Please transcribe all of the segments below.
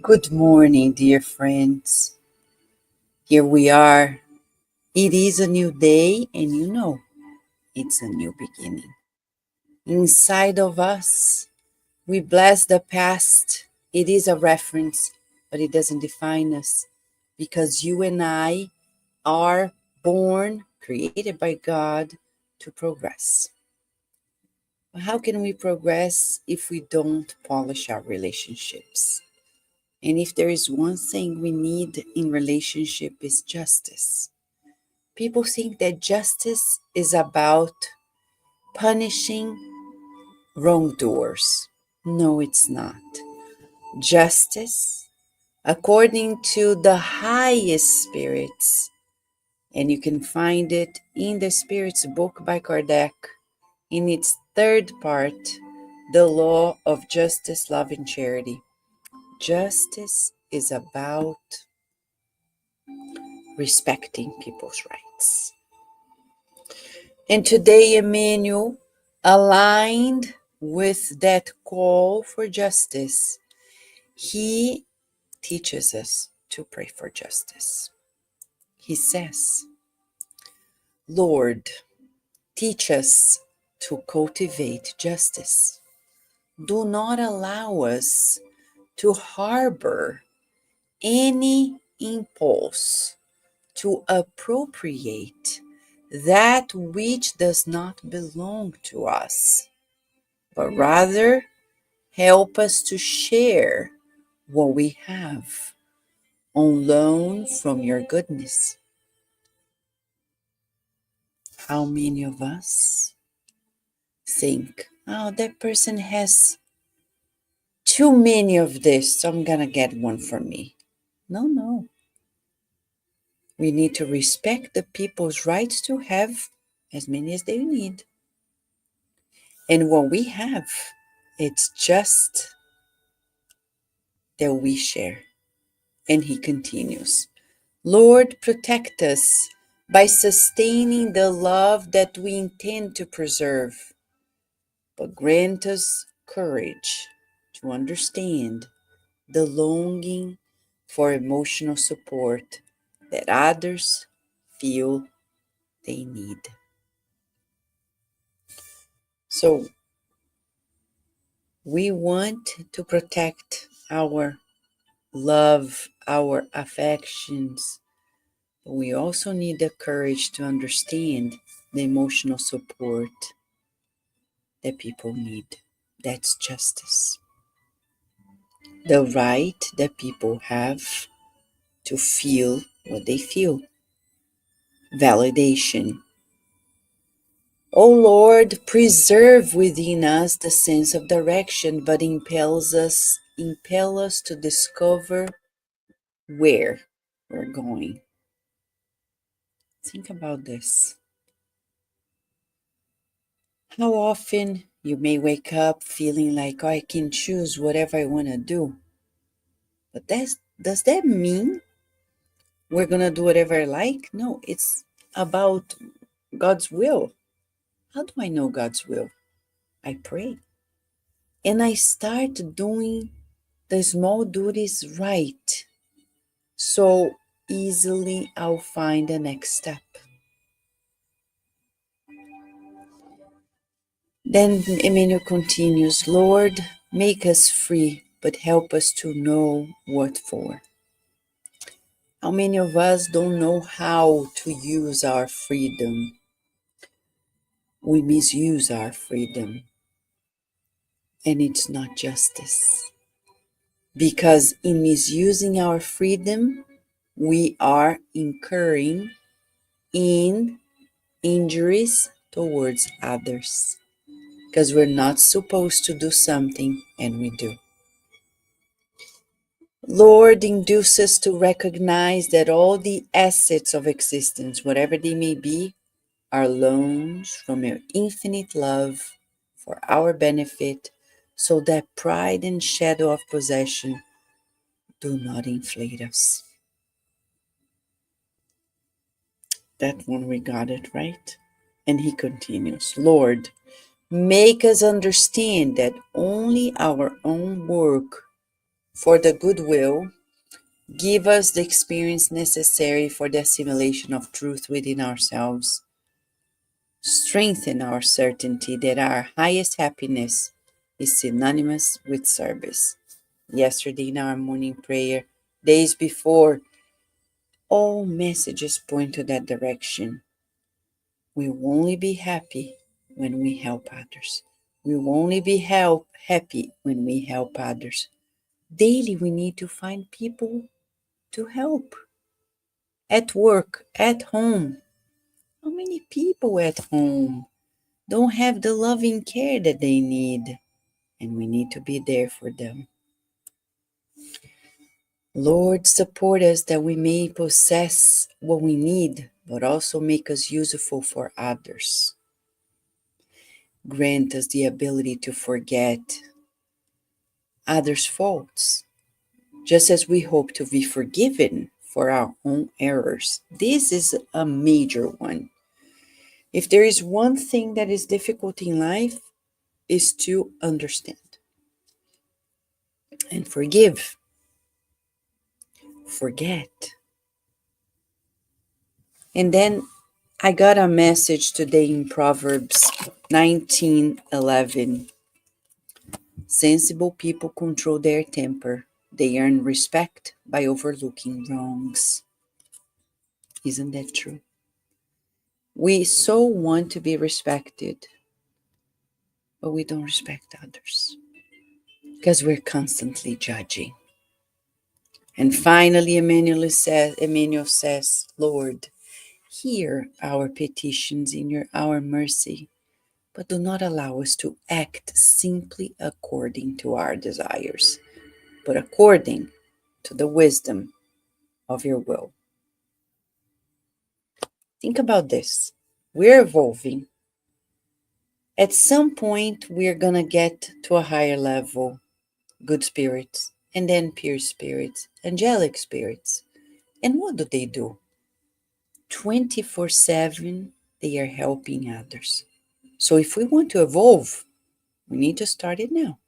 Good morning, dear friends. Here we are. It is a new day, and it's a new beginning. Inside of us, we bless the past. It is a reference, but it doesn't define us because you and I are born, created by God to progress. But how can we progress if we don't polish our relationships? And if there is one thing we need in relationship is justice. People think that justice is about punishing wrongdoers. No, it's not. Justice, according to the highest spirits, and you can find it in the Spirits book by Kardec, in its third part, the law of justice, love, and charity. Justice is about respecting people's rights. And today, Emmanuel, aligned with that call for justice, he teaches us to pray for justice. He says, Lord, teach us to cultivate justice. Do not allow us to harbor any impulse to appropriate that which does not belong to us, but rather help us to share what we have on loan from your goodness. How many of us think, oh, that person has too many of this, so I'm gonna get one for me? No. We need to respect the people's rights to have as many as they need. And what we have, it's just that we share. And he continues, Lord, protect us by sustaining the love that we intend to preserve, but grant us courage to understand the longing for emotional support that others feel they need. So we want to protect our love, our affections, but we also need the courage to understand the emotional support that people need. That's justice. The right that people have to feel what they feel. Validation. O Lord, preserve within us the sense of direction, but impel us to discover where we're going. Think about this. How often you may wake up feeling like, oh, I can choose whatever I want to do. But does that mean we're going to do whatever I like? No, it's about God's will. How do I know God's will? I pray. And I start doing the small duties right. So easily I'll find the next step. Then Emmanuel continues, Lord, make us free, but help us to know what for. How many of us don't know how to use our freedom? We misuse our freedom. And it's not justice. Because in misusing our freedom, we are incurring in injuries towards others. Because we're not supposed to do something and we do. Lord, induce us to recognize that all the assets of existence, whatever they may be, are loans from your infinite love for our benefit, so that pride and shadow of possession do not inflate us. That one we got it right. And he continues, Lord, make us understand that only our own work for the goodwill give us the experience necessary for the assimilation of truth within ourselves. Strengthen our certainty that our highest happiness is synonymous with service. Yesterday in our morning prayer, days before, all messages point to that direction. We will only be happy when we help others. We will only be happy when we help others. Daily, we need to find people to help. At work, at home. How many people at home don't have the loving care that they need? And we need to be there for them. Lord, support us that we may possess what we need, but also make us useful for others. Grant us the ability to forget others' faults, just as we hope to be forgiven for our own errors. This is a major one. If there is one thing that is difficult in life, is to understand and forgive, forget. And then I got a message today in Proverbs 19:11. Sensible people control their temper. They earn respect by overlooking wrongs. Isn't that true? We so want to be respected, but we don't respect others because we're constantly judging. And finally, Emmanuel says, Lord, hear our petitions in our mercy, but do not allow us to act simply according to our desires, but according to the wisdom of your will. Think about this. We're evolving. At some point, we're going to get to a higher level, good spirits, and then pure spirits, angelic spirits. And what do? 24/7, they are helping others. So if we want to evolve, we need to start it now.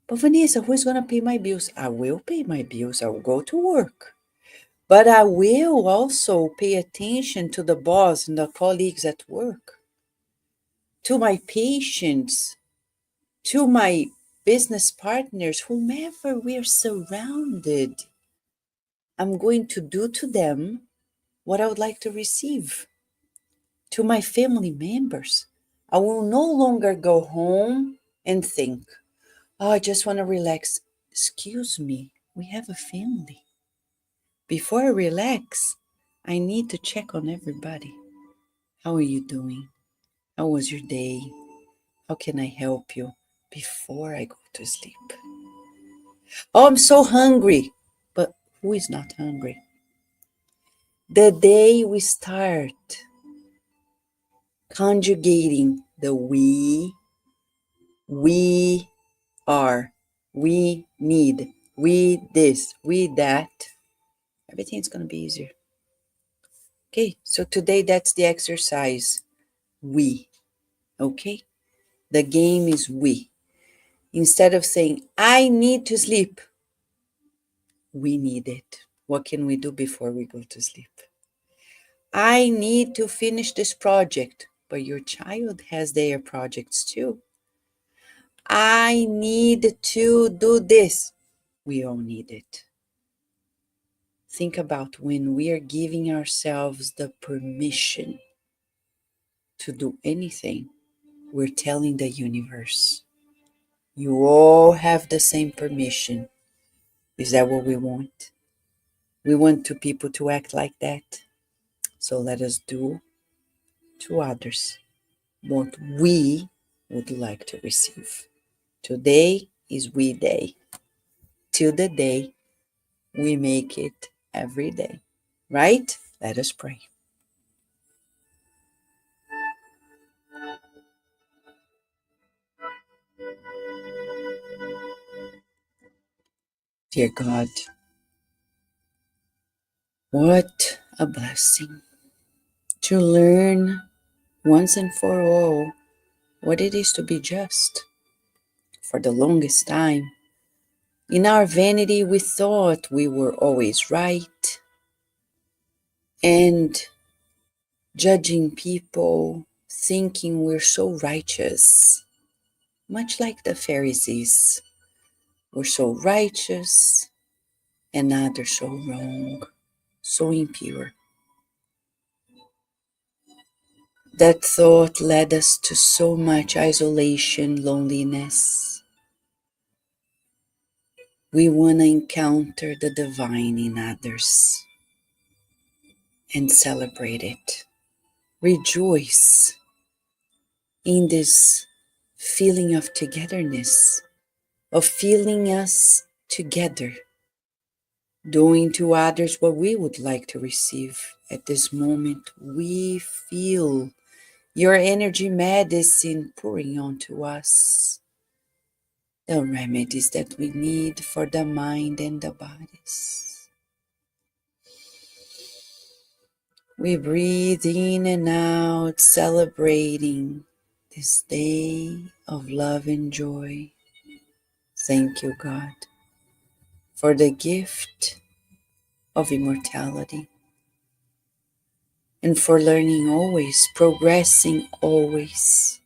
But Vanessa, who's going to pay my bills? I will pay my bills. I will go to work. But I will also pay attention to the boss and the colleagues at work, to my patients, to my business partners, whomever we're surrounded. I'm going to do to them what I would like to receive. To my family members, I will no longer go home and think, oh, I just want to relax. Excuse me, we have a family. Before I relax, I need to check on everybody. How are you doing? How was your day? How can I help you before I go to sleep? Oh, I'm so hungry. But who is not hungry? The day we start conjugating the we are, we need, we this, we that, everything's going to be easier. Okay, so today that's the exercise. We. Okay? The game is we. Instead of saying, I need to sleep, we need it. What can we do before we go to sleep? I need to finish this project, but your child has their projects too. I need to do this. We all need it. Think about when we are giving ourselves the permission to do anything, we're telling the universe, you all have the same permission. Is that what we want? We want two people to act like that. So let us do to others what we would like to receive. Today is we day. Till the day we make it every day. Right? Let us pray. Dear God, what a blessing to learn once and for all what it is to be just. For the longest time, in our vanity, we thought we were always right and judging people, thinking we're so righteous, much like the Pharisees. We're so righteous and others so wrong, so impure. That thought led us to so much isolation, loneliness. We want to encounter the divine in others and celebrate it. Rejoice in this feeling of togetherness, of feeling us together, doing to others what we would like to receive. At this moment, we feel your energy medicine pouring onto us, the remedies that we need for the mind and the bodies. We breathe in and out, celebrating this day of love and joy. Thank you, God, for the gift of immortality and for learning always, progressing always.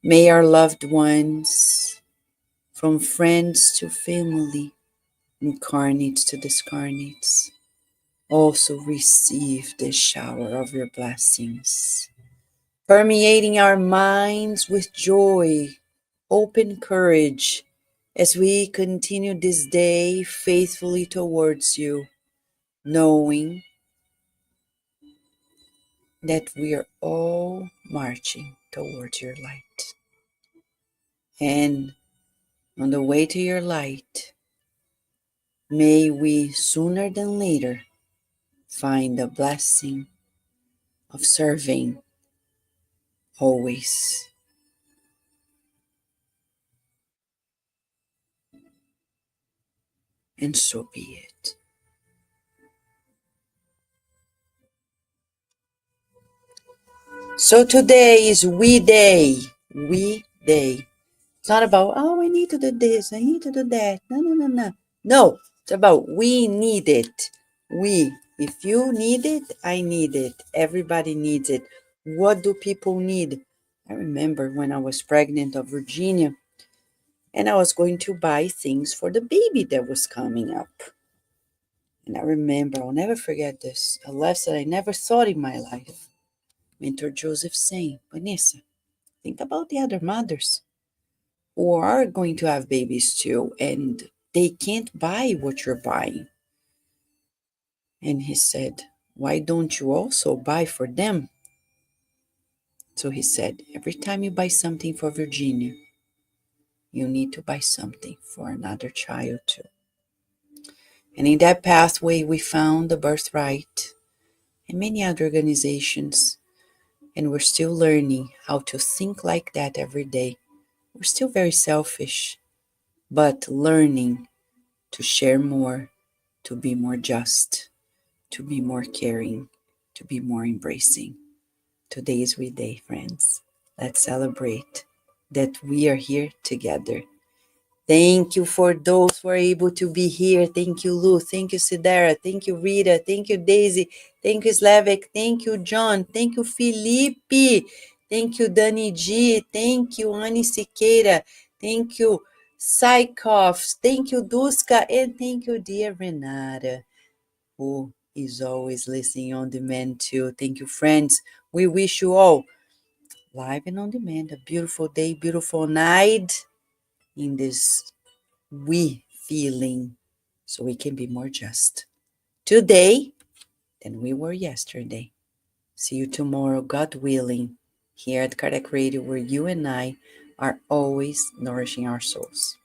May our loved ones, from friends to family, incarnates to discarnates, also receive this shower of your blessings, permeating our minds with joy, open courage, as we continue this day faithfully towards you, knowing that we are all marching towards your light. And on the way to your light, may we sooner than later find the blessing of serving always. And so be it. So today is we day. We day. It's not about, oh, I need to do this, I need to do that. No, no, no, no. No, it's about we need it. We. If you need it, I need it. Everybody needs it. What do people need? I remember when I was pregnant of Virginia and I was going to buy things for the baby that was coming up. And I remember, I'll never forget this, a lesson I never thought in my life. Mentor Joseph saying, Vanessa, think about the other mothers who are going to have babies too, and they can't buy what you're buying. And he said, why don't you also buy for them? So he said, every time you buy something for Virginia, you need to buy something for another child too. And in that pathway, we found the Birthright and many other organizations. And we're still learning how to think like that every day. We're still very selfish, but learning to share more, to be more just, to be more caring, to be more embracing. Today is we day, friends. Let's celebrate that we are here together. Thank you for those who are able to be here. Thank you, Lou. Thank you, Sidera. Thank you, Rita. Thank you, Daisy. Thank you, Slavik. Thank you, John. Thank you, Felipe. Thank you, Dani G. Thank you, Annie Siqueira. Thank you, Psychoffs. Thank you, Duska. And thank you, dear Renata, who is always listening on demand too. Thank you, friends. We wish you all live and on demand a beautiful day, beautiful night in this we feeling so we can be more just today than we were yesterday. See you tomorrow, God willing, here at Cardiac Radio, where you and I are always nourishing our souls.